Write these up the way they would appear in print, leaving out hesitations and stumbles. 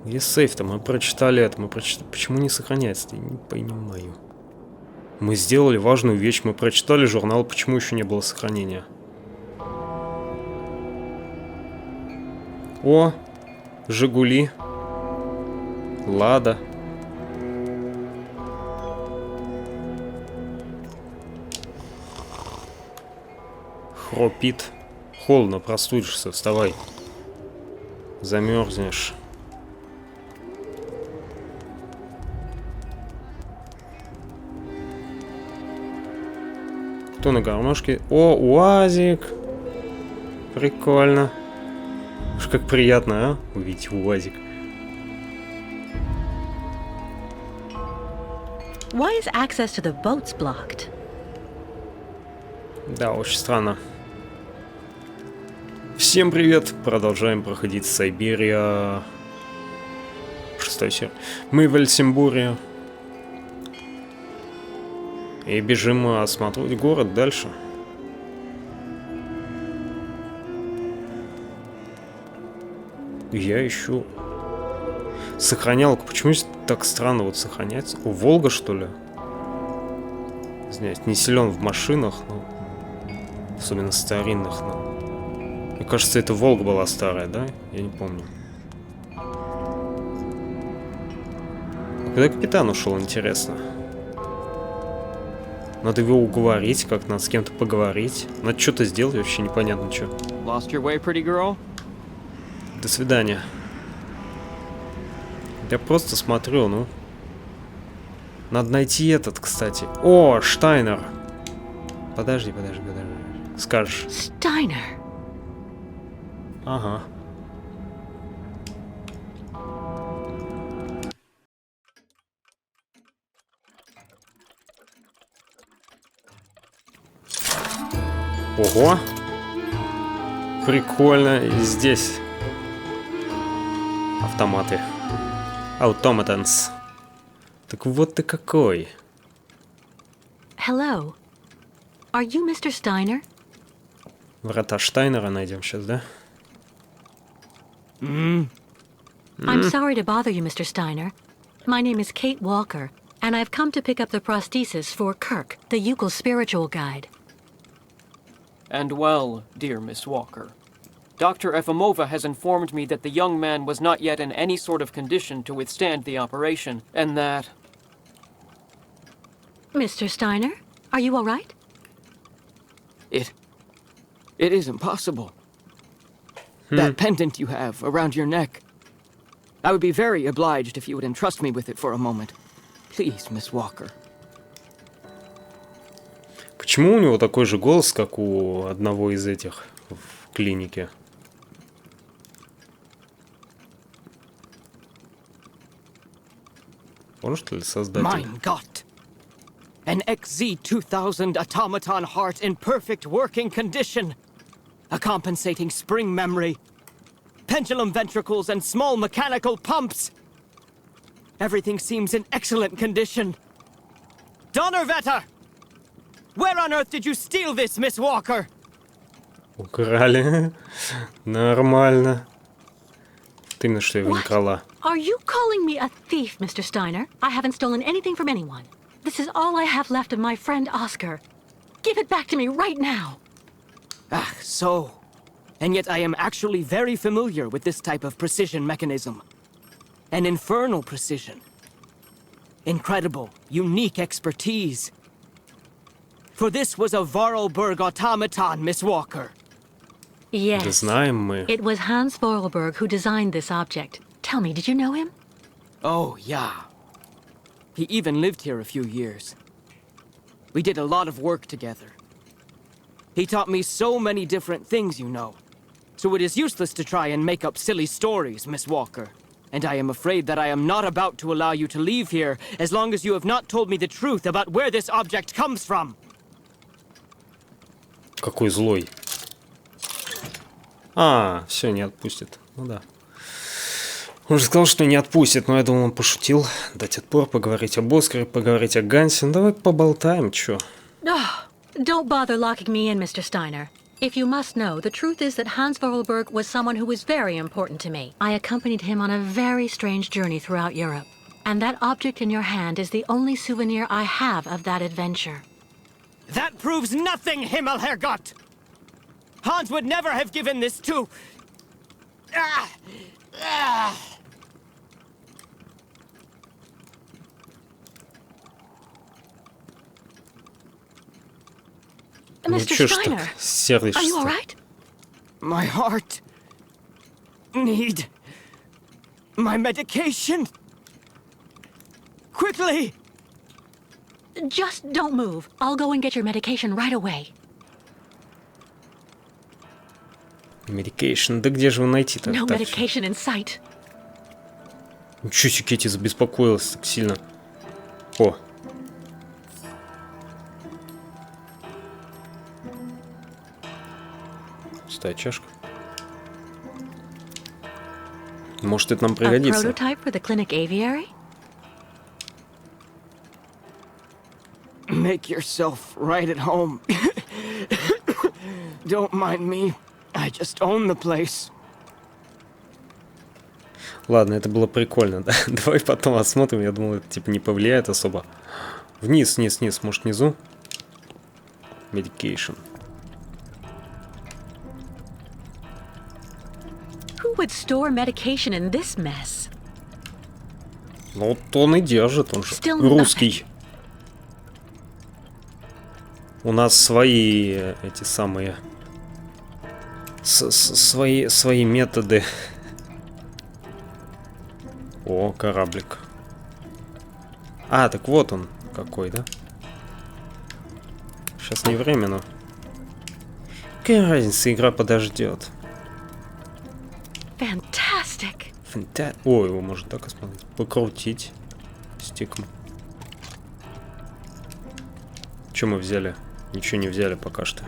Где сейф-то? Мы прочитали это, мы прочитали. Почему не сохраняется? Я не понимаю. Мы сделали важную вещь, мы прочитали журнал, почему еще не было сохранения? О, Жигули. Лада. Хропит. Холодно, простудишься, вставай. Замерзнешь. Кто на гармошке? О, УАЗик. Прикольно. Уж как приятно, а? Увидеть УАЗик. Why is access to the boats blocked? Да, очень странно. Всем привет! Продолжаем проходить Сайбирия. 6-я серия. Мы в Эльсимбуре. И бежим осматривать город дальше. Я ищу сохранялку. Почему здесь так странно вот сохраняется? У Волга, что ли? Извиняюсь, не силен в машинах, но... особенно старинных. Но... Мне кажется, это Волга была старая, да? Я не помню. А когда капитан ушел, интересно? Надо его уговорить, как надо с кем-то поговорить. Надо что-то сделать, вообще непонятно что. Lost your way, pretty girl? До свидания. Я просто смотрю, ну. Надо найти этот, кстати. О, Штайнер. Подожди. Скажешь. Steiner. Ага. Ого. Прикольно. И здесь автоматы. Automatons. Так вот ты какой. Hello. Are you Mr. Steiner? Врата Штайнера найдем сейчас, да? I'm sorry to bother you, Mr. Steiner. My name is Kate Walker, and I've come to pick up the prosthesis for Kirk, the Yukel spiritual guide. And well, dear Miss Walker, Dr. Efimova has informed me that the young man was not yet in any sort of condition to withstand the operation, and that... Mr. Steiner, are you all right? It is impossible. That pendant you have around your neck. I would be very obliged if you would entrust me with it for a moment. Please, Miss Walker. Почему у него такой же голос, как у одного из этих в клинике? Он что ли создатель? Mein Gott! An XZ-2000 automaton heart in perfect working condition. A compensating spring memory. Pendulum ventricles and small mechanical pumps. Everything seems in excellent condition. Donnerwetter! Where on earth did you steal this, Miss Walker? Украли. Нормально. Ты именно что его не крала. Are you calling me a thief, Mr. Steiner? I haven't stolen anything from anyone. This is all I have left of my friend Oscar. Give it back to me right now. Ah, so. And yet I am actually very familiar with this type of precision mechanism. An infernal precision. Incredible, unique expertise. For this was a Vorarlberg automaton, Miss Walker. Yes. Да знаем мы. It was Hans Vorarlberg who designed this object. Tell me, did you know him? Oh, yeah. He even lived here a few years. We did a lot of work together. He taught me so many different things, you know. So it is useless to try and make up silly stories, Miss Walker. And I am afraid that I am not about to allow you to leave here as long as you have not told me the truth about where this object comes from. Какой злой. А, все, не отпустит. Ну да. Он же сказал, что не отпустит, но я думал, он пошутил. Дать отпор, поговорить об Оскаре, поговорить о Гансе. Ну давай поболтаем, чё. Don't bother locking me in, Mr. Steiner. If you must know, the truth is that Hans Vogelberg was someone who was very important to me. I accompanied him on a very strange journey throughout Europe. And that object in your hand is the only souvenir I have of that adventure. That proves nothing, Himmelherrgott! Hans would never have given this to... Mr. Steiner, are you all right? My heart... need... my medication... Quickly! Just don't move. I'll go and get your medication right away. Medication. Да где же его найти-то? No medication in sight. Ничего себе, Кэти забеспокоилась так сильно. О. Пустая чашка. Может, это нам пригодится. A prototype for the clinic aviary? Make yourself right at home. Don't mind me. I just own the place. Ладно, это было прикольно, да? Давай потом осмотрим. Я думал, это типа не повлияет особо. Вниз, вниз, вниз. Может, внизу? Medication. Who would store medication in this mess? Ну, вот он и держит, он же Still русский. У нас свои эти самые... Свои методы. О, кораблик. А, так вот он какой, да? Сейчас не время, но... Какая разница, игра подождет. Fantastic. О, его можно так осмотреть. Покрутить стиком. Что мы взяли? Ничего не взяли пока что.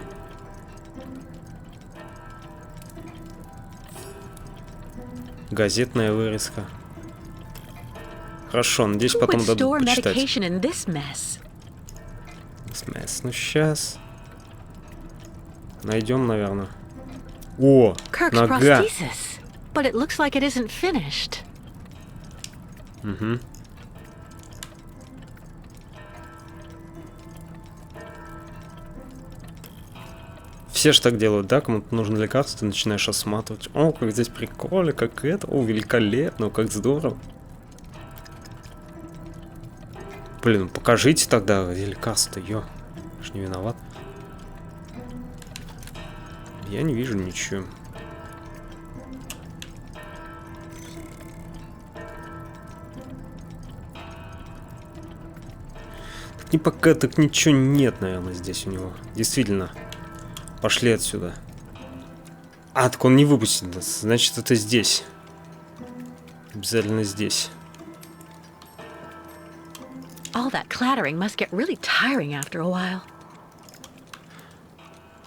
Газетная вырезка. Хорошо, надеюсь, потом дадут почитать. Ну, сейчас. Найдем, наверное. О, нога. Угу. Все ж так делают, да? Кому-то нужно лекарство, ты начинаешь осматривать. О, как здесь прикольно, как это. О, великолепно, как здорово. Блин, ну покажите тогда, где лекарство-то, ё. Я ж не виноват. Я не вижу ничего. Так не пока, так ничего нет, наверное, здесь у него. Действительно. Пошли отсюда. А, так он не выпустит нас. Значит, это здесь. Обязательно здесь. All that clattering must get really tiring after a while.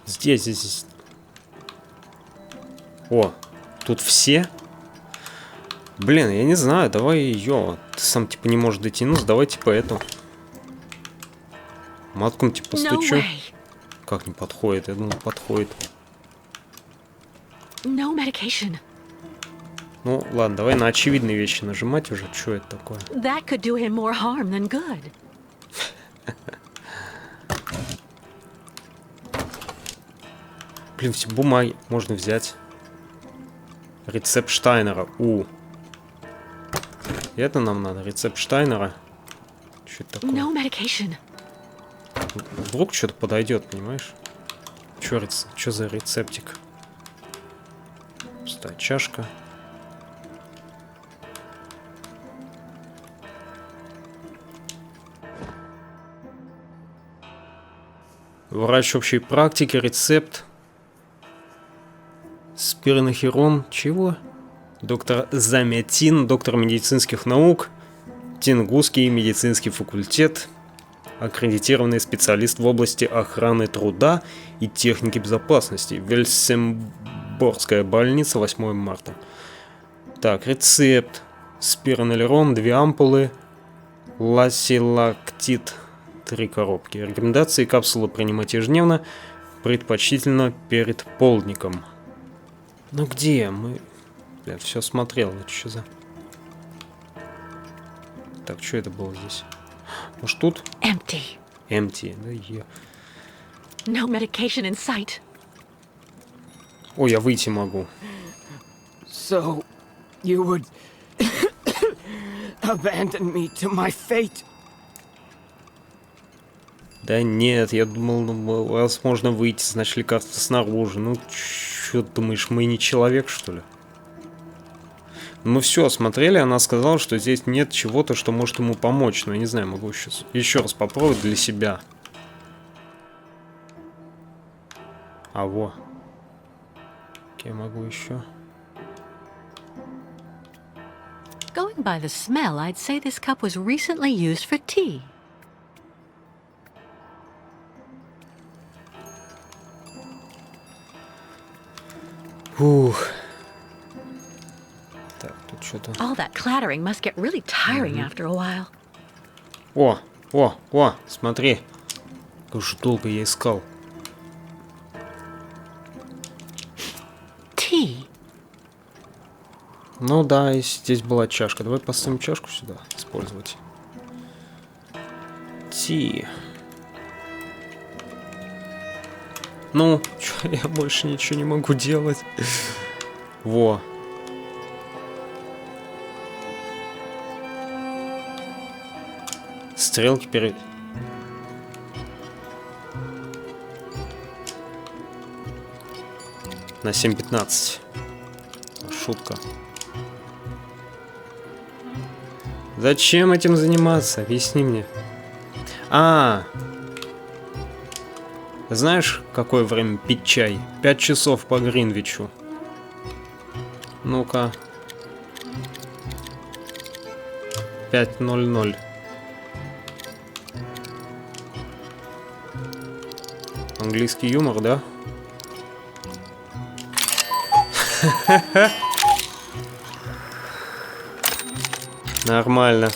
Здесь. О, тут все? Блин, я не знаю, давай ее. Ты сам типа не можешь дотянуться, давай типа эту. Матком типа стучу. Как не подходит? Я думал, подходит. No medication. Ну, ладно, давай на очевидные вещи нажимать уже. Что это такое? That could do him more harm than good. Блин, все бумаги можно взять. Рецепт Штайнера. Это нам надо. Рецепт Штайнера. Что это такое? No medication. Вдруг что-то подойдет, понимаешь? Что за рецептик? Пустая чашка. Врач общей практики, рецепт. Спирнохерон. Чего? Доктор Замятин, доктор медицинских наук. Тенгусский медицинский факультет. Аккредитированный специалист в области охраны труда и техники безопасности. Вельсемборгская больница, 8 марта. Так, рецепт. Спирнолерон, 2 ампулы. Ласилактит, 3 коробки. Рекомендации: капсулы принимать ежедневно. предпочтительно перед полдником. Ну где мы? Я все смотрел. Это что за... Так, что это было здесь? Может тут? Empty. Empty. Да я... No medication in sight. Ой, я выйти могу. So, you would abandon me to my fate? Да нет, я думал, ну, возможно, выйти, значит, лекарство снаружи. Ну, что ты думаешь, мы не человек, что ли? Мы все осмотрели, она сказала, что здесь нет чего-то, что может ему помочь. Но я не знаю, могу сейчас еще раз попробовать для себя. А во. Я могу еще. Going by the smell, I'd say this cup was recently used for tea. Ух. Так, тут что-то... All that clattering must get really tiring after a while. О, смотри. Как же долго я искал. Tea. Ну да, и здесь была чашка. Давай поставим чашку сюда. Использовать. Ти. Ну, чё, я больше ничего не могу делать. Во. Стрелки перед... На 7:15. Шутка. Зачем этим заниматься? Объясни мне. Знаешь, какое время пить чай? 5 часов по Гринвичу. Ну-ка. 5:00. Английский юмор, да? Нормально.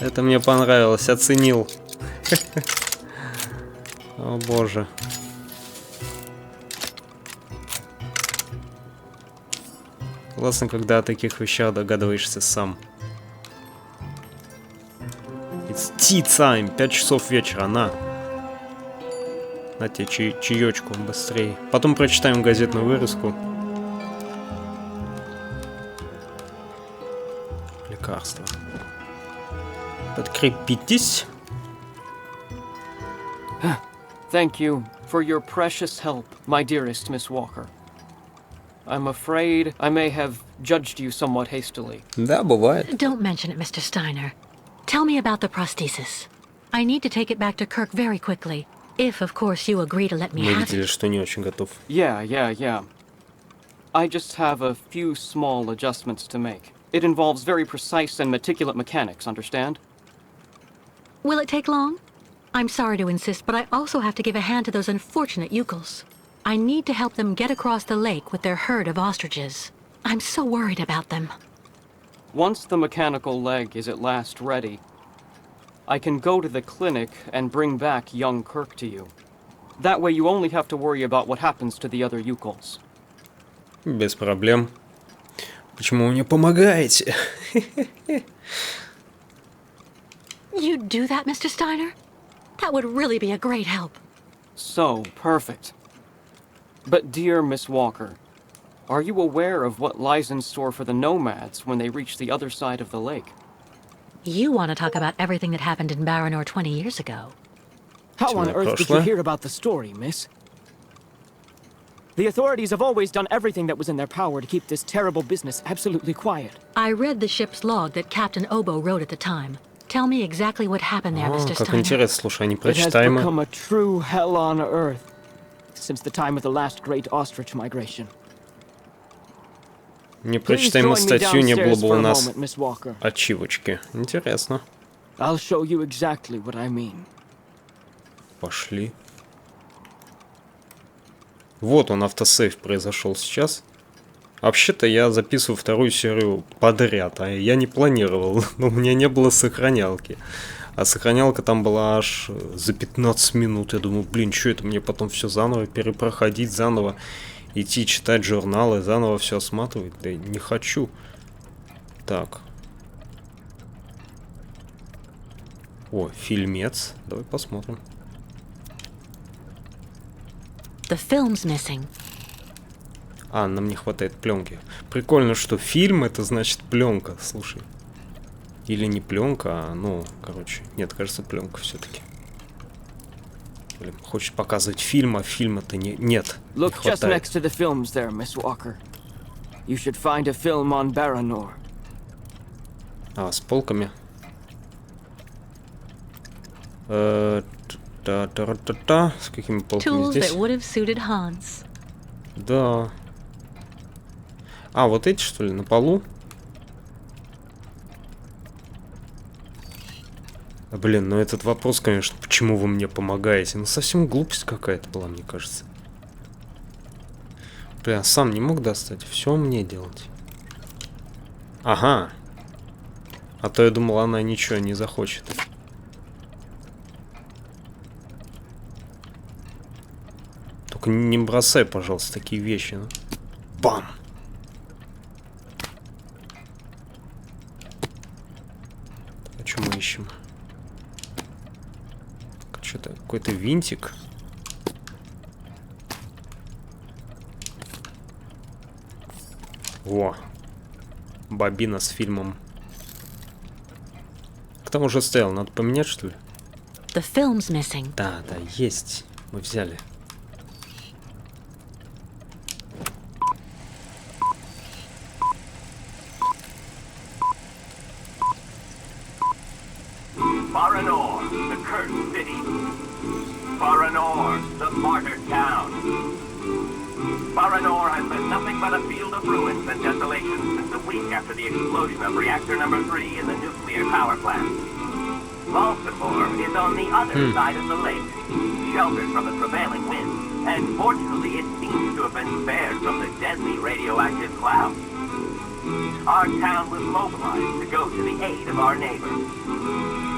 Это мне понравилось, оценил. О боже. Классно, когда о таких вещах догадываешься сам. It's tea time. 5 часов вечера, на тебе чаечку быстрее. Потом прочитаем газетную вырезку. Лекарство. Подкрепитесь. Thank you for your precious help, my dearest Miss Walker. I'm afraid I may have judged you somewhat hastily. Да, бывает. Don't mention it, Mr. Steiner. Tell me about the prosthesis. I need to take it back to Kirk very quickly. If, of course, you agree to let me Мы have видели, it. что не очень готов. Yeah. I just have a few small adjustments to make. It involves very precise and meticulous mechanics, understand? Will it take long? I'm sorry to insist, but I also have to give a hand to those unfortunate Yukels. I need to help them get across the lake with their herd of ostriches. I'm so worried about them. Once the mechanical leg is at last ready, I can go to the clinic and bring back young Kirk to you. That way you only have to worry about what happens to the other Yukels. Без проблем. Почему вы мне помогаете? You'd do that, Mr. Steiner? That would really be a great help. So, perfect. But dear Miss Walker, are you aware of what lies in store for the nomads when they reach the other side of the lake? You want to talk about everything that happened in Baranor 20 years ago. How on earth did you прошлое? hear about the story, miss? The authorities have always done everything that was in their power to keep this terrible business absolutely quiet. I read the ship's log that Captain Obo wrote at the time. Tell me exactly what happened there, Mr. Как Steiner. интересно, слушай, они It has прочитаемы. become a true hell on earth since the time of the last great ostrich migration. Непрочитаемую Please join me статью не было downstairs бы for у a нас moment, Miss Walker. ачивочки. Интересно. I'll show you exactly what I mean. Пошли. Вот он, автосейв произошел сейчас. Вообще-то я записываю вторую серию подряд, а я не планировал, но у меня не было сохранялки. А сохранялка там была аж за 15 минут. Я думаю, блин, что это мне потом все заново перепроходить, заново идти читать журналы, заново все осматривать? Да не хочу. Так. О, фильмец. Давай посмотрим. The film's missing. А, нам не хватает пленки. Прикольно, что фильм это значит пленка, слушай. Или не пленка, а, ну, короче, нет, кажется, пленка все-таки. Или хочет показывать фильм, а фильм это не, нет, не Look just хватает. next to the films there, Miss Walker. You should find a film on Baranor. А, с полками. Та-та-та-та. С какими полками Tools здесь? that would have suited Hans. Да. А, вот эти, что ли, на полу? Блин, ну этот вопрос, конечно, почему вы мне помогаете? Ну, совсем глупость какая-то была, мне кажется. Бля, сам не мог достать. Все мне делать. Ага. А то я думал, она ничего не захочет. Только не бросай, пожалуйста, такие вещи. Ну. Бам! А что мы ищем? Что-то какой-то винтик. Во. Бобина с фильмом. Кто уже стоял? Надо поменять, что ли? The film's missing. Да, да, есть. Мы взяли. Baranor, the cursed city. Baranor, the martyred town. Baranor has been nothing but a field of ruins and desolation since a week after the explosion of reactor number 3 in the nuclear power plant. Baltimore is on the other side of the lake, sheltered from the prevailing winds, and fortunately it seems to have been spared from the deadly radioactive clouds. Our town was mobilized to go to the aid of our neighbors.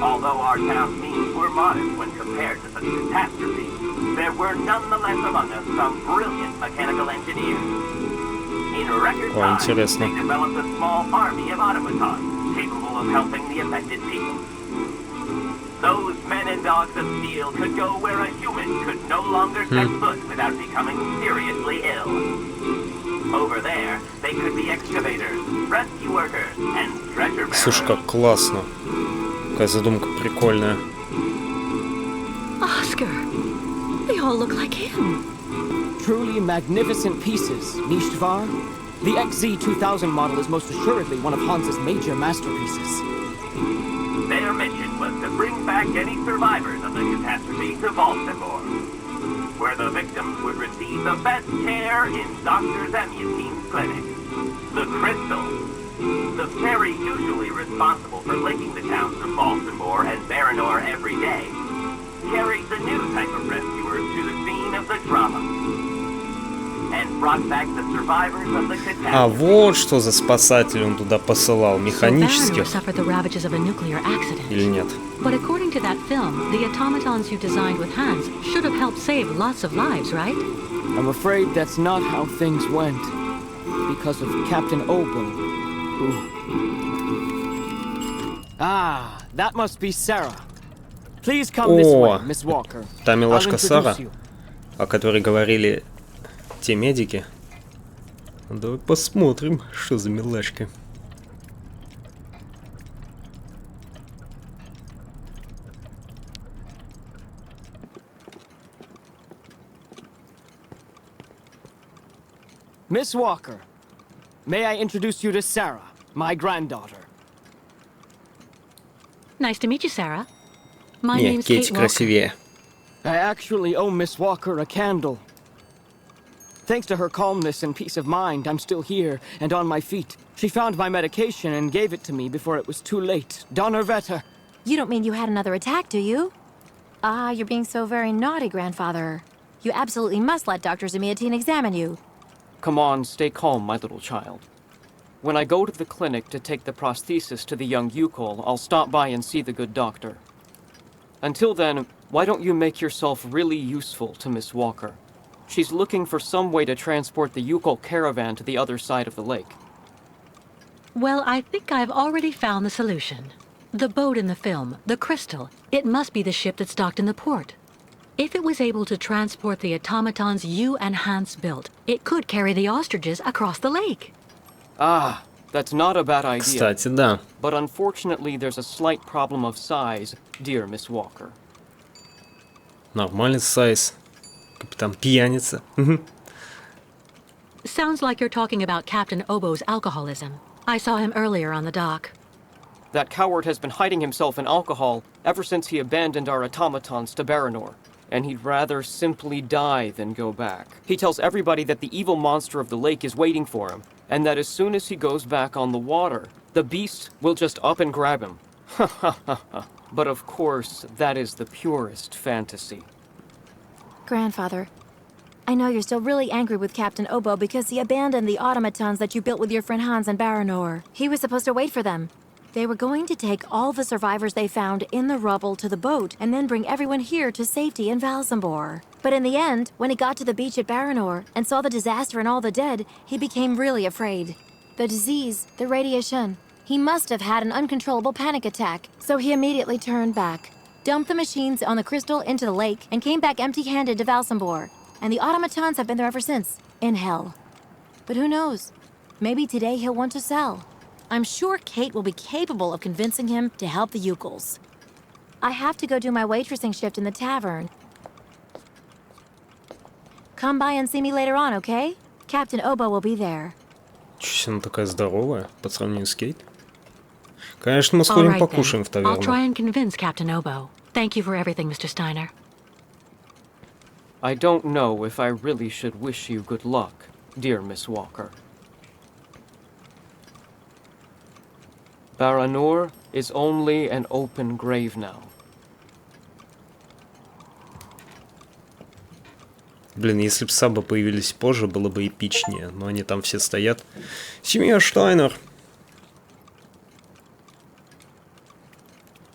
Although our town's means were modest when compared to such a catastrophe, there were nonetheless among us some brilliant mechanical engineers. In record time, интересно. they developed a small army of automatons capable of helping the affected people. Those men and dogs of steel could go where a human could no longer set foot without becoming seriously ill. Over there, they could be excavators, rescue workers, and treasure bearers. Слушай, как классно. Какая задумка прикольная. Oscar, they all look like him. Truly magnificent pieces, Nishtvar. The XZ-2000 model is most assuredly one of Hans's major masterpieces. Their mission was to bring back any survivors of the catastrophe to Baltimore, where the victims would receive the best care in Dr. Zemyatine's clinic. The Crystal, the fairy usually responsible for linking the towns of Baltimore and Baranor every day, carried the new type of rescuers to the scene of the drama and brought back the survivors of the catastrophe. А вот что за спасатель он туда посылал. So Baranor Механических suffered the ravages of a nuclear accident. или нет? But according to that film, the automatons you designed with Hans should have helped save lots of lives, right? I'm afraid that's not how things went. Because of Captain Obo, who... Ah, that must be Sarah. Please come this way, О, Miss Walker. та I'll милашка Сара, introduce you. о которой говорили те медики. Давай посмотрим, что за милашка. Miss Walker, may I introduce you to Sarah, my granddaughter? Nice to meet you, Sarah. My Не, name's Кейти Kate Walker. красивее. I actually owe Miss Walker a candle. Thanks to her calmness and peace of mind, I'm still here and on my feet. She found my medication and gave it to me before it was too late. Donnerwetter. You don't mean you had another attack, do you? Ah, you're being so very naughty, Grandfather. You absolutely must let Dr. Zemyatine examine you. Come on, stay calm, my little child. When I go to the clinic to take the prosthesis to the young Yukol, I'll stop by and see the good doctor. Until then, why don't you make yourself really useful to Miss Walker? She's looking for some way to transport the Yukol caravan to the other side of the lake. Well, I think I've already found the solution. The boat in the film, the Crystal, it must be the ship that's docked in the port. If it was able to transport the automatons you and Hans built, it could carry the ostriches across the lake. Ah, that's not a bad idea. Кстати, да. But unfortunately, there's a slight problem of size, dear Miss Walker. Нормальный сайз. Капитан пьяница. Sounds like you're talking about Captain Obo's alcoholism. I saw him earlier on the dock. That coward has been hiding himself in alcohol ever since he abandoned our automatons to Baranor, and he'd rather simply die than go back. He tells everybody that the evil monster of the lake is waiting for him, and that as soon as he goes back on the water, the beast will just up and grab him. Ha ha ha ha. But of course, that is the purest fantasy. Grandfather, I know you're still really angry with Captain Obo because he abandoned the automatons that you built with your friend Hans and Baranor. He was supposed to wait for them. They were going to take all the survivors they found in the rubble to the boat and then bring everyone here to safety in Valsambor. But in the end, when he got to the beach at Baranor and saw the disaster and all the dead, he became really afraid. The disease, the radiation, he must have had an uncontrollable panic attack, so he immediately turned back, dumped the machines on the Crystal into the lake, and came back empty-handed to Valsambor. And the automatons have been there ever since, in hell. But who knows? Maybe today he'll want to sell. I'm sure Kate will be capable of convincing him to help the Yukols. I have to go do my waitressing shift in the tavern. Come by and see me later on, okay? Captain Obo will be there. Чуть она такая здоровая по сравнению с Кейт. Конечно, мы All сходим right, покушаем then. в таверну. I'll try and convince Captain Obo. Thank you for everything, Mr. Steiner. I don't know if I really should wish you good luck, dear Miss Walker. Baranor is only an open grave now. Блин, если бы Сабы появились позже, было бы эпичнее. Но они там все стоят. Семья Штайнер.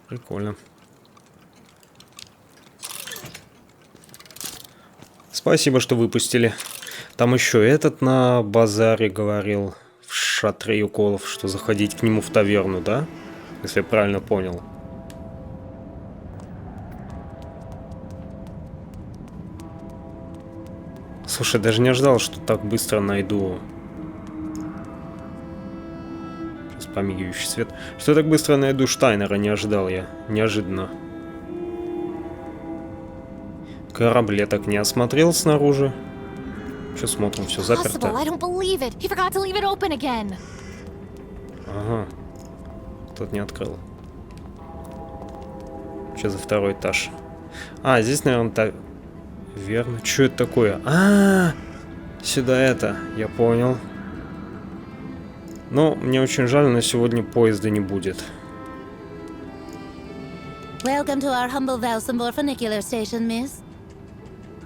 Прикольно. Спасибо, что выпустили. Там еще этот на базаре говорил, в шатре Юколов, что заходить к нему в таверну, да? Если я правильно понял. Слушай, даже не ожидал, что так быстро найду... Сейчас помигивающий свет. Что я так быстро найду Штайнера, не ожидал я. Неожиданно. Корабль я так не осмотрел снаружи. Что смотрим, все заперто. Ага. Тот не открыл. Что за второй этаж? А, здесь, наверное, так... Верно. Что это такое? Сюда это. Я понял. Но мне очень жаль, но сегодня поезда не будет. Welcome to our humble Valsambor funicular station, miss.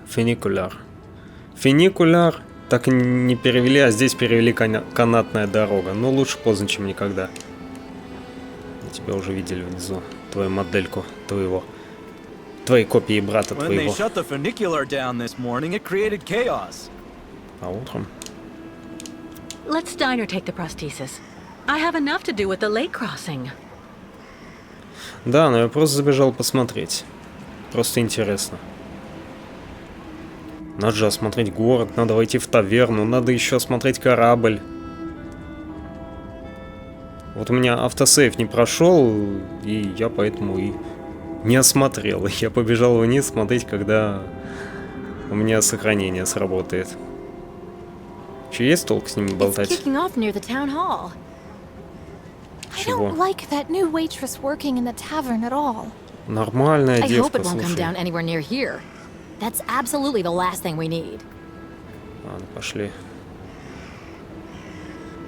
Фуникуляр. Фуникуляр так и не перевели, а здесь перевели канатная дорога. Но лучше поздно, чем никогда. Мы тебя уже видели внизу. Твою модельку, твоей копии брата твоего. А утром? Let Steiner take the prosthesis. I have enough to do with the lake crossing. Да, но я просто забежал посмотреть. Просто интересно. Надо же осмотреть город, надо войти в таверну, надо еще осмотреть корабль. Вот у меня автосейв не прошел, и я поэтому и не осмотрел. Я побежал вниз смотреть, когда у меня сохранение сработает. Че, есть толк с ними болтать? Чего? Нормальная девка, слушай. That's absolutely the last thing we need. Ладно, пошли.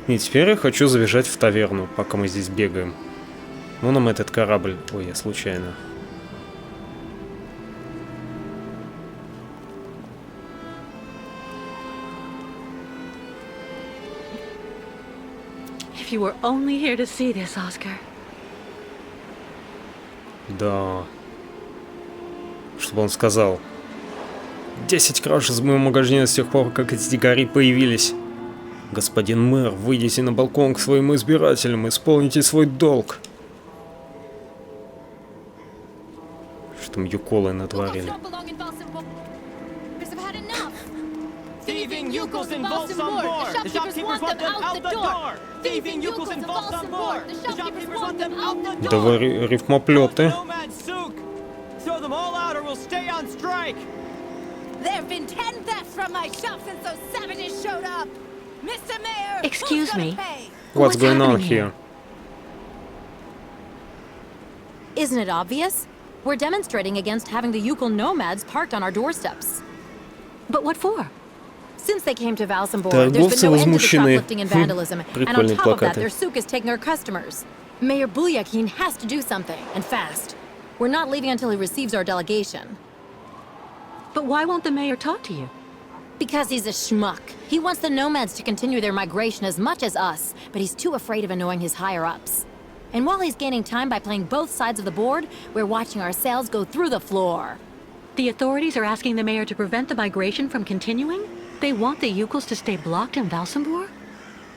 И теперь я хочу забежать в таверну, пока мы здесь бегаем. Ну, нам этот корабль... Ой, я случайно. If you were only here to see this, Oscar. Да. чтобы он сказал. 10 краж из моего магазина с тех пор, как эти дикари появились. Господин мэр, выйдите на балкон к своим избирателям, исполните свой долг. Что там юколы натворили? Да вы рифмоплеты. Excuse me. What's going on here? Isn't it obvious? We're demonstrating against having the Yukon nomads parked on our doorsteps. But what for? Since they came to Valsambor, there's been no end to the shoplifting and vandalism, and on top of that, their souk is taking our customers. Mayor Bulyakin has to do something, and fast. We're not leaving until he receives our delegation. But why won't the mayor talk to you? Because he's a schmuck. He wants the nomads to continue their migration as much as us, but he's too afraid of annoying his higher-ups. And while he's gaining time by playing both sides of the board, we're watching our sales go through the floor. The authorities are asking the mayor to prevent the migration from continuing? They want the Yukos to stay blocked in Valsambor?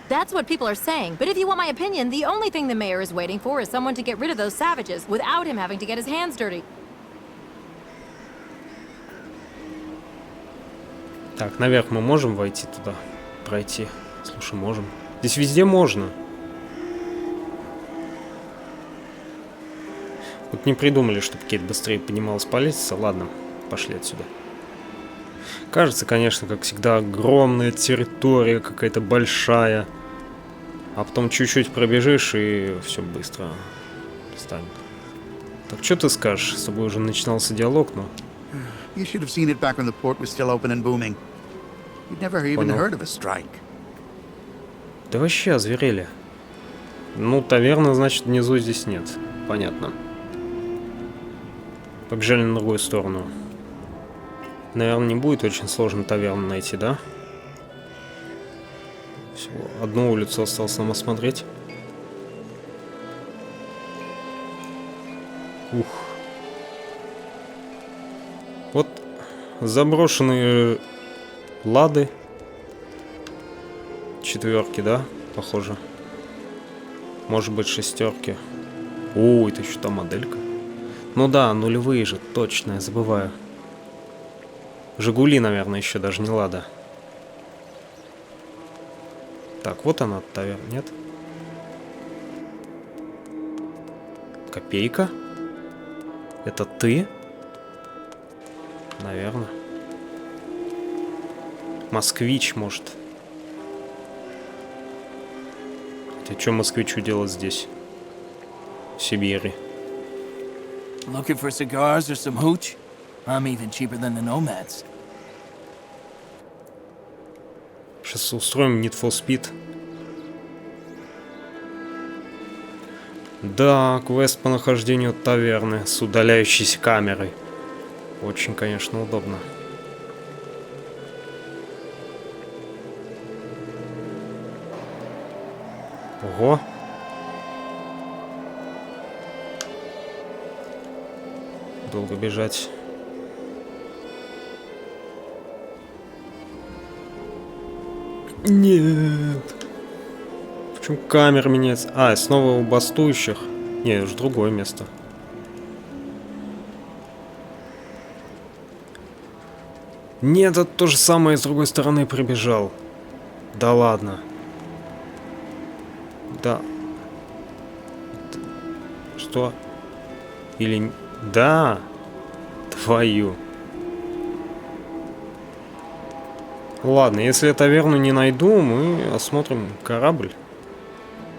That's what people are saying, but if you want my opinion, the only thing the mayor is waiting for is someone to get rid of those savages without him having to get his hands dirty. Так, наверх мы можем войти туда? Пройти? Слушай, можем. Здесь везде можно. Вот не придумали, чтобы Кейт быстрее поднималась по лестнице. Ладно, пошли отсюда. Кажется, конечно, как всегда, огромная территория, какая-то большая. А потом чуть-чуть пробежишь, и все быстро станет. Так, что ты скажешь? С тобой уже начинался диалог, но... You should have seen it back when the port was still open and booming. You'd never even heard of a strike. Да вообще озверели. Ну, таверна, значит, внизу здесь нет. Понятно. Побежали на другую сторону. Наверное, не будет очень сложно таверну найти, да? Всего одну улицу осталось нам осмотреть. Ух. Вот заброшенные лады. Четверки, да? Похоже. Может быть, шестерки. О, это еще та моделька. Ну да, нулевые же, точно, я забываю. Жигули, наверное, еще даже не лада. Так, вот она, таверна, нет? Копейка? Это ты? Наверное. Москвич, может. Ты что москвичу делать здесь? В Сибири. Looking for cigars or some hooch? I'm even cheaper than the nomads. Сейчас устроим Need for Speed. Да, квест по нахождению таверны с удаляющейся камерой. Очень, конечно, удобно. Ого. Долго бежать. Нет. Почему камера меняется? А, снова у бастующих. Не, уже другое место. Нет, это то же самое с другой стороны прибежал. Да ладно. Да. Что? Или... Да. Твою. Ладно, если я таверну не найду, мы осмотрим корабль.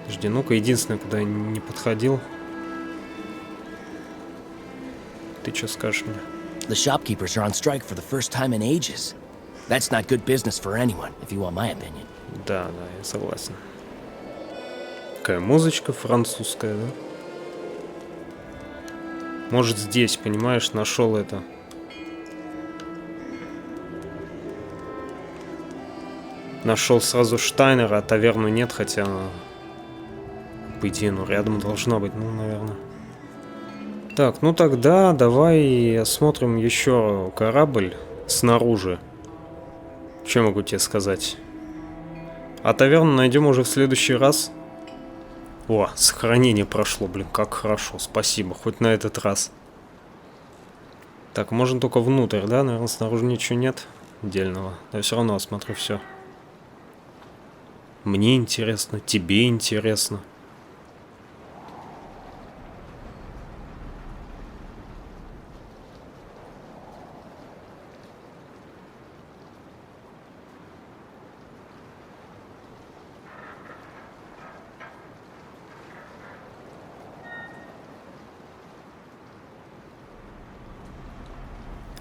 Жди, ну-ка, единственное, куда я не подходил. Ты что скажешь мне? The shopkeepers are on strike for the first time in ages. That's not good business for anyone, if you want my opinion. Да, я согласен. Такая музычка французская, да? Может, здесь, понимаешь, нашел это. Нашел сразу Штайнера, а таверну нет, хотя, по идее, ну, рядом должно быть, ну, наверное. Так, ну тогда давай осмотрим еще корабль снаружи. Что могу тебе сказать? А таверну найдем уже в следующий раз. О, сохранение прошло, блин, как хорошо, спасибо, хоть на этот раз. Так, можно только внутрь, да? Наверное, снаружи ничего нет отдельного. Но я все равно осмотрю все. Мне интересно, тебе интересно.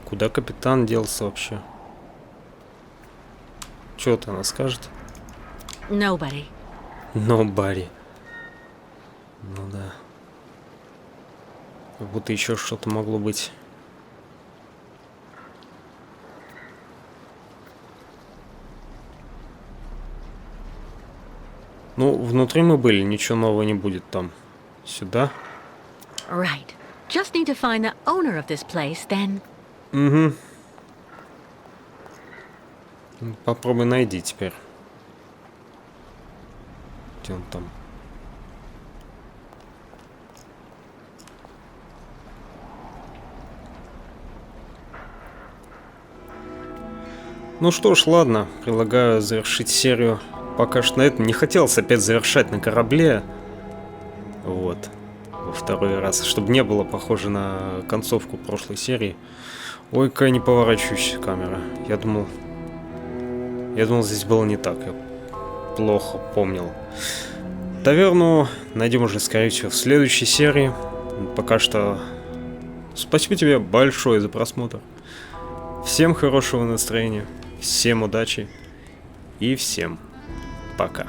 Куда капитан делся вообще? Что-то она скажет? Nobody. Nobody. Ну да. Как будто еще что-то могло быть. Ну, внутри мы были, ничего нового не будет там. Сюда. Right. Just need to find the owner of this place, then... Угу. Попробуй найди теперь. Где он там? Ну что ж, ладно. Предлагаю завершить серию. Пока что на этом. Не хотелось опять завершать на корабле. Вот. Во второй раз. Чтобы не было похоже на концовку прошлой серии. Ой, какая не поворачивающая камера. Я думал, здесь было не так. Я плохо помнил. Таверну найдем уже, скорее всего, в следующей серии. Пока что спасибо тебе большое за просмотр. Всем хорошего настроения, всем удачи и всем пока.